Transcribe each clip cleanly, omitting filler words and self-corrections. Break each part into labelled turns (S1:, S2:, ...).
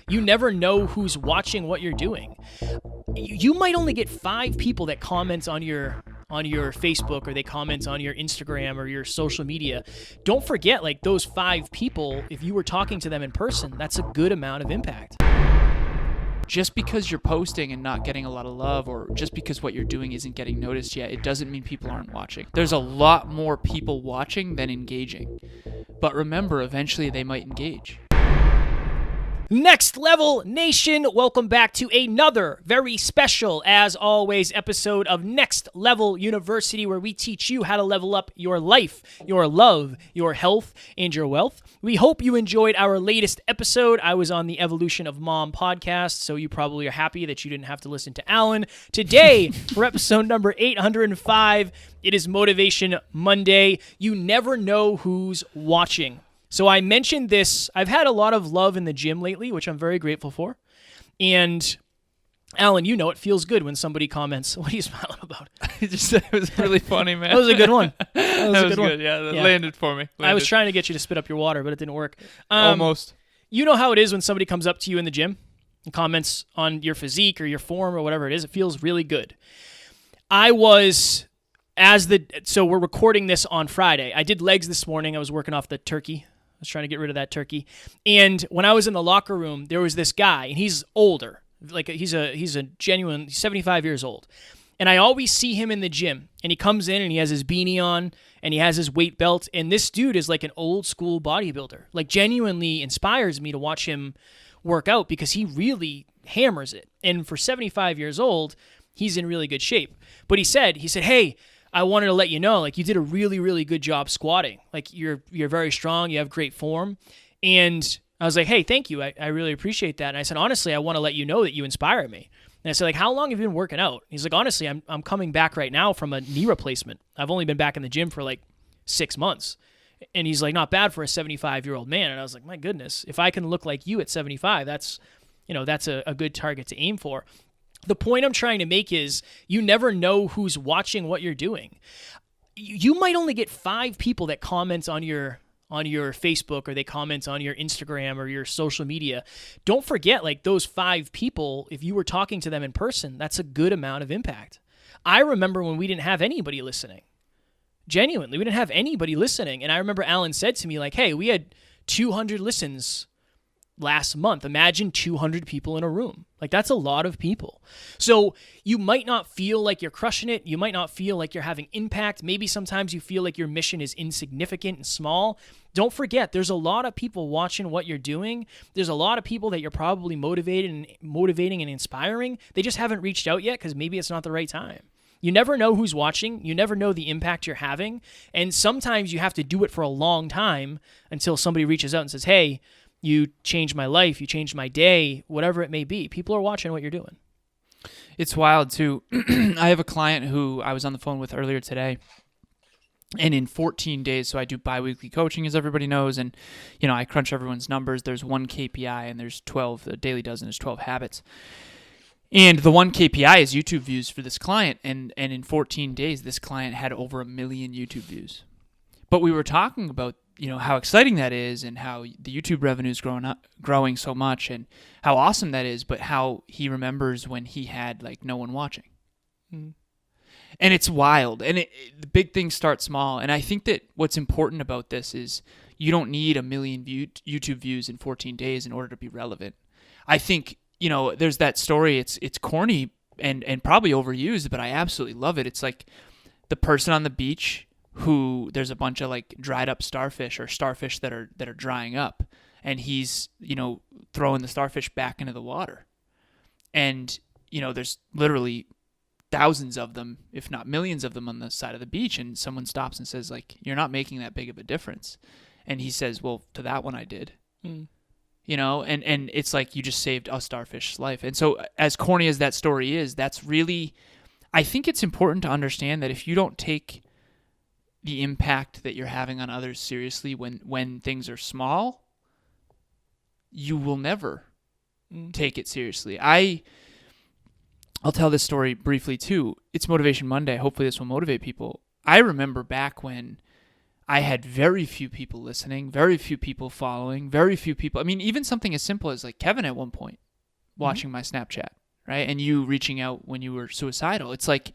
S1: You never know who's watching what you're doing. You might only get 5 people that comment on your Facebook, or they comment on your Instagram or your social media. Don't forget, like, those 5 people, if you were talking to them in person, that's a good amount of impact.
S2: Just because you're posting and not getting a lot of love, or just because what you're doing isn't getting noticed yet, it doesn't mean people aren't watching. There's a lot more people watching than engaging. But remember, eventually they might engage.
S1: Next Level Nation, welcome back to another very special, as always, episode of Next Level University, where we teach you how to level up your life, your love, your health, and your wealth. We hope you enjoyed our latest episode. I was on the Evolution of Mom podcast, so you probably are happy that you didn't have to listen to Alan. Today, for episode number 805, it is Motivation Monday. You never know who's watching. So I mentioned this. I've had a lot of love in the gym lately, which I'm very grateful for. And Alan, you know it feels good when somebody comments. What are you smiling about?
S2: It was really funny, man.
S1: That was a good one. That was a good one.
S2: Good. Yeah, that landed for me.
S1: I was trying to get you to spit up your water, but it didn't work.
S2: Almost.
S1: You know how it is when somebody comes up to you in the gym and comments on your physique or your form or whatever it is. It feels really good. So we're recording this on Friday. I did legs this morning. I was working off the turkey. I was trying to get rid of that turkey. And when I was in the locker room, there was this guy, and he's older. Like, he's a genuine, he's 75 years old. And I always see him in the gym, and he comes in and he has his beanie on and he has his weight belt. And this dude is like an old school bodybuilder, like genuinely inspires me to watch him work out because he really hammers it. And for 75 years old, he's in really good shape. But he said, hey, I wanted to let you know, like, you did a really, really good job squatting. Like, you're very strong. You have great form. And I was like, hey, thank you. I really appreciate that. And I said, honestly, I want to let you know that you inspire me. And I said, like, how long have you been working out? He's like, honestly, I'm coming back right now from a knee replacement. I've only been back in the gym for like 6 months. And he's like, not bad for a 75-year-old man. And I was like, my goodness, if I can look like you at 75, that's a good target to aim for. The point I'm trying to make is you never know who's watching what you're doing. You might only get 5 people that comment on your Facebook, or they comment on your Instagram or your social media. Don't forget, like, those 5 people, if you were talking to them in person, that's a good amount of impact. I remember when we didn't have anybody listening. Genuinely, we didn't have anybody listening. And I remember Alan said to me, like, hey, we had 200 listens last month. Imagine 200 people in a room. Like, that's a lot of people. So you might not feel like you're crushing it. You might not feel like you're having impact. Maybe sometimes you feel like your mission is insignificant and small. Don't forget, there's a lot of people watching what you're doing. There's a lot of people that you're probably motivating and inspiring. They just haven't reached out yet because maybe it's not the right time. You never know who's watching. You never know the impact you're having. And sometimes you have to do it for a long time until somebody reaches out and says, hey, you changed my life, you changed my day, whatever it may be. People are watching what you're doing.
S2: It's wild, too. I have a client who I was on the phone with earlier today, and in 14 days, so I do biweekly coaching, as everybody knows, and, I crunch everyone's numbers. There's one KPI, and there's 12, the daily dozen is 12 habits. And the one KPI is YouTube views for this client, and in 14 days, this client had over 1 million YouTube views. But we were talking about how exciting that is, and how the YouTube revenue is growing so much, and how awesome that is, but how he remembers when he had like no one watching. Mm-hmm. And it's wild. And the big things start small. And I think that what's important about this is you don't need 1 million YouTube views in 14 days in order to be relevant. I think, there's that story. It's corny and probably overused, but I absolutely love it. It's like the person on the beach who there's a bunch of like dried up starfish or starfish that are drying up, and he's throwing the starfish back into the water, and there's literally thousands of them, if not millions of them, on the side of the beach, and someone stops and says, like, you're not making that big of a difference, and he says, well, to that one I did. And it's like you just saved a starfish's life. And so as corny as that story is, that's really, I think it's important to understand that if you don't take the impact that you're having on others seriously when things are small, you will never take it seriously. I'll tell this story briefly too. It's Motivation Monday. Hopefully this will motivate people. I remember back when I had very few people listening, very few people following, very few people. I mean, even something as simple as like Kevin at one point watching my Snapchat, right? And you reaching out when you were suicidal. It's like,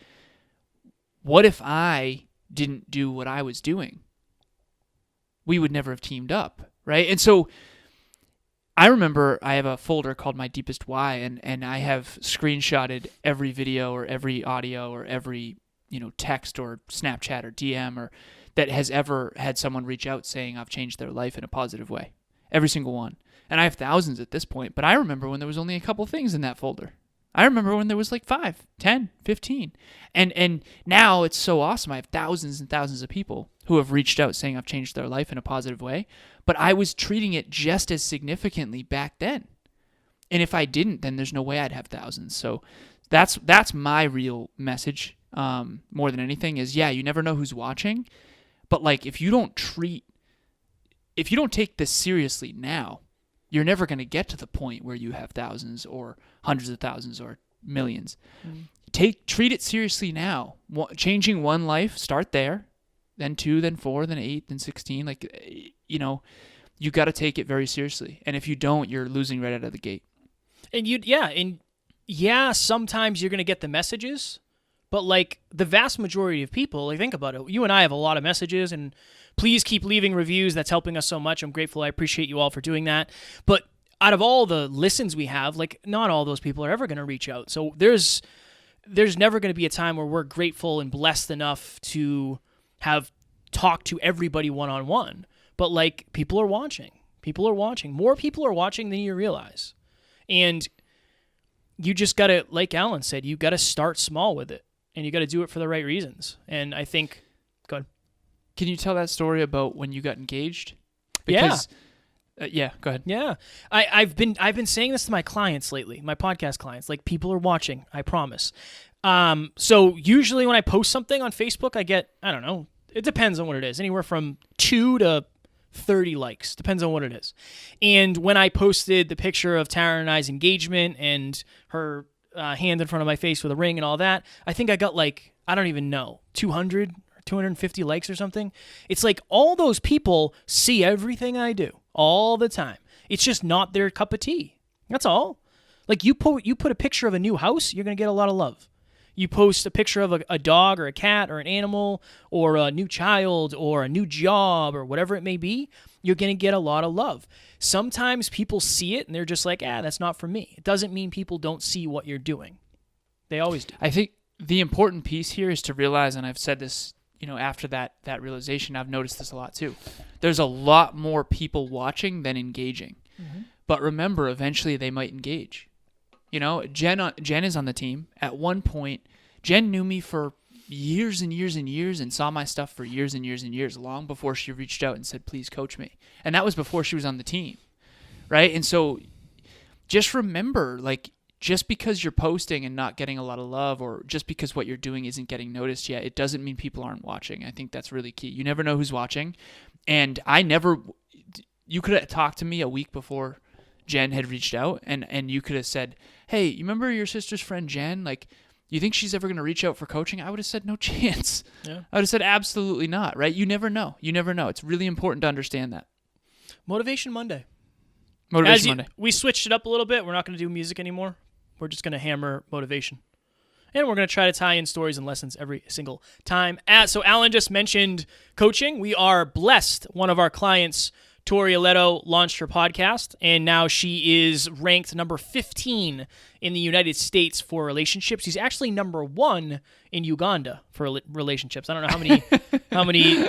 S2: what if I didn't do what I was doing? We would never have teamed up, right? And so I remember I have a folder called My Deepest Why, and I have screenshotted every video or every audio or every, text or Snapchat or DM or that has ever had someone reach out saying I've changed their life in a positive way. Every single one. And I have thousands at this point, but I remember when there was only a couple things in that folder. I remember when there was like 5, 10, 15. And now it's so awesome. I have thousands and thousands of people who have reached out saying I've changed their life in a positive way. But I was treating it just as significantly back then. And if I didn't, then there's no way I'd have thousands. So that's my real message more than anything is, you never know who's watching. But like if you don't take this seriously now, you're never going to get to the point where you have thousands or hundreds of thousands or millions. Treat it seriously now. Changing one life, start there, then 2, then 4, then 8, then 16. Like, you got to take it very seriously. And if you don't, you're losing right out of the gate.
S1: And sometimes you're going to get the messages, but like the vast majority of people, like think about it. You and I have a lot of messages, and please keep leaving reviews. That's helping us so much. I'm grateful. I appreciate you all for doing that. But out of all the listens we have, like not all those people are ever going to reach out. So there's never going to be a time where we're grateful and blessed enough to have talked to everybody one-on-one. But like people are watching. More people are watching than you realize. And you just got to, like Alan said, you got to start small with it. And you got to do it for the right reasons. And I think, go ahead.
S2: Can you tell that story about when you got engaged? Go ahead.
S1: Yeah. I've been saying this to my clients lately, my podcast clients, like people are watching, I promise. So usually when I post something on Facebook, I get, I don't know, it depends on what it is, anywhere from 2 to 30 likes, depends on what it is. And when I posted the picture of Tara and I's engagement and her hand in front of my face with a ring and all that, I think I got like, I don't even know, 200 or 250 likes or something. It's like all those people see everything I do all the time. It's just not their cup of tea. That's all. Like you put a picture of a new house, you're going to get a lot of love. You post a picture of a dog or a cat or an animal or a new child or a new job or whatever it may be, you're going to get a lot of love. Sometimes people see it and they're just like, that's not for me. It doesn't mean people don't see what you're doing. They always do.
S2: I think the important piece here is to realize, and I've said this, after that realization, I've noticed this a lot too. There's a lot more people watching than engaging. Mm-hmm. But remember, eventually they might engage. Jen is on the team. At one point, Jen knew me for years and years and years and saw my stuff for years and years and years, long before she reached out and said, please coach me. And that was before she was on the team, right? And so just remember, like, just because you're posting and not getting a lot of love, or just because what you're doing isn't getting noticed yet, it doesn't mean people aren't watching. I think that's really key. You never know who's watching. And you could have talked to me a week before Jen had reached out, and you could have said, hey, you remember your sister's friend Jen? Like, you think she's ever going to reach out for coaching? I would have said no chance. Yeah. I would have said absolutely not, right? You never know. It's really important to understand that.
S1: Motivation Monday.
S2: Monday. We
S1: switched it up a little bit. We're not going to do music anymore. We're just going to hammer motivation. And we're going to try to tie in stories and lessons every single time. So Alan just mentioned coaching. We are blessed. One of our clients, Tori Aletto, launched her podcast, and now she is ranked number 15 in the United States for relationships. She's actually number 1 in Uganda for relationships. I don't know how many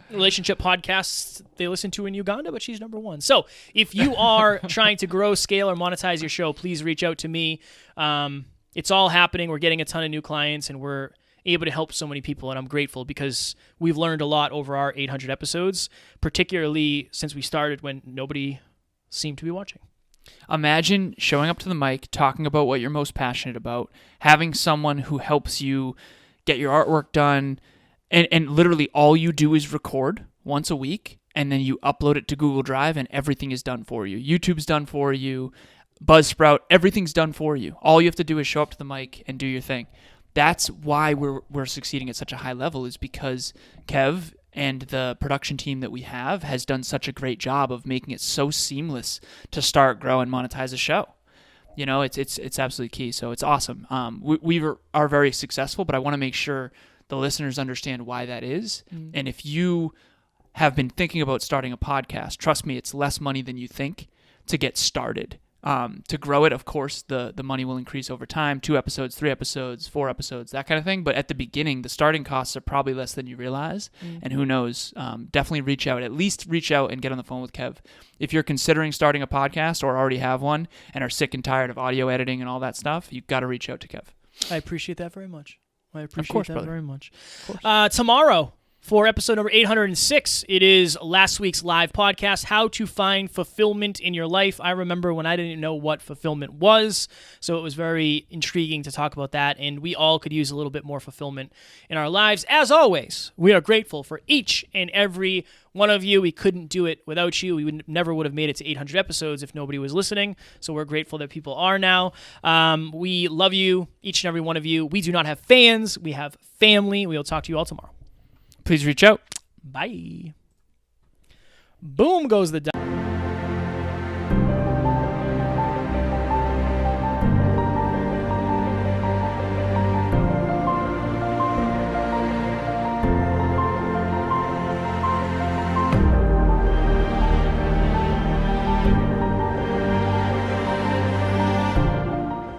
S1: relationship podcasts they listen to in Uganda, but she's number 1. So if you are trying to grow, scale, or monetize your show, please reach out to me. It's all happening. We're getting a ton of new clients, and we're able to help so many people, and I'm grateful because we've learned a lot over our 800 episodes, particularly since we started when nobody seemed to be watching.
S2: Imagine showing up to the mic, talking about what you're most passionate about, having someone who helps you get your artwork done, and literally all you do is record once a week, and then you upload it to Google Drive, and everything is done for you. YouTube's done for you, Buzzsprout, everything's done for you. All you have to do is show up to the mic and do your thing. That's why we're succeeding at such a high level, is because Kev and the production team that we have has done such a great job of making it so seamless to start, grow, and monetize a show. You know, it's absolutely key. So it's awesome. We are very successful, but I want to make sure the listeners understand why that is. And if you have been thinking about starting a podcast, trust me, it's less money than you think to get started. To grow it, of course, the money will increase over time, 2 episodes, 3 episodes, 4 episodes, that kind of thing. But at the beginning, the starting costs are probably less than you realize. And who knows, definitely reach out. At least reach out and get on the phone with Kev. If you're considering starting a podcast or already have one and are sick and tired of audio editing and all that stuff, you've got to reach out to Kev.
S1: I appreciate that very much. Very much. Tomorrow, for episode number 806, it is last week's live podcast, How to Find Fulfillment in Your Life. I remember when I didn't know what fulfillment was, so it was very intriguing to talk about that, and we all could use a little bit more fulfillment in our lives. As always, we are grateful for each and every one of you. We couldn't do it without you. We never would have made it to 800 episodes if nobody was listening, so we're grateful that people are now. We love you, each and every one of you. We do not have fans. We have family. We will talk to you all tomorrow.
S2: Please reach out.
S1: Bye. Boom goes the